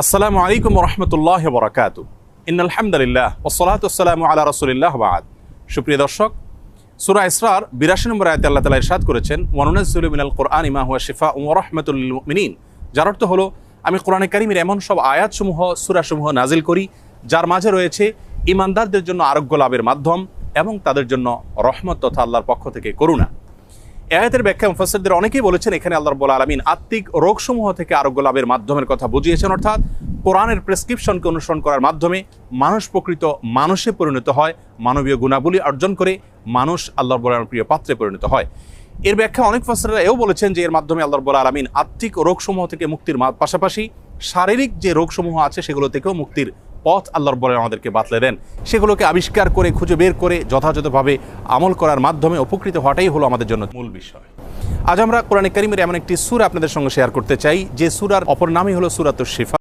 আসসালামু আলাইকুম রহমতুল্লাহ বরাকাত ইন্নাল হামদুলিল্লাহ ওয়াসসালাতু ওয়াসসালামু আলা রাসূলিল্লাহ বাদ। সুপ্রিয় দর্শক, সূরা ইসরার 82 নম্বর আয়াতে আল্লাহ তাআলা ইরশাদ করেছেন, ওয়া নুনাজ্জিলু মিনাল কুরআনি মা হুয়া শিফাউন ওয়া রাহমাতুল লিল মুমিনিন। যার অর্থ হলো, আমি কোরআনে কারীমের এমন সব আয়াতসমূহ, সূরাসমূহ নাজিল করি যার মাঝে রয়েছে ঈমানদারদের জন্য আরোগ্য লাভের মাধ্যম এবং তাদের জন্য রহমত তথা আল্লাহর পক্ষ থেকে করুণা। আয়াতের ব্যাখ্যা মুফাসসিরদের অনেকেই বলেছেন, এখানে আল্লাহ রাব্বুল আলামিন আত্মিক রোগসমূহ থেকে আরোগ্য লাভের মাধ্যমের কথা বুঝিয়েছেন, অর্থাৎ কোরআনের প্রেসক্রিপশনকে অনুসরণ করার মাধ্যমে মানুষ প্রকৃত মানুষে পরিণত হয়, মানবীয় গুণাবলী অর্জন করে মানুষ আল্লাহ রাব্বুল আলামিনের প্রিয় পাত্রে পরিণত হয়। এর ব্যাখ্যা অনেক মুফাসসিররা এও বলেছেন যে এর মাধ্যমে আল্লাহ রাব্বুল আলামিন আত্মিক রোগসমূহ থেকে মুক্তির পাশাপাশি শারীরিক যে রোগসমূহ আছে সেগুলো থেকেও মুক্তির পথ আল্লাহ রাব্বুল আলামিন আমাদেরকে বাতলে দেন। সেগুলোকে আবিষ্কার করে খুঁজে বের করে যথাযথভাবে আমল করার মাধ্যমে উপকৃত হওয়াটাই হলো আমাদের জন্য মূল বিষয়। আজ আমরা কোরআনে কারীমের এমন একটি সূরা আপনাদের সঙ্গে শেয়ার করতে চাই যে সূরার অপর নামই হলো সূরাতুশ শিফা।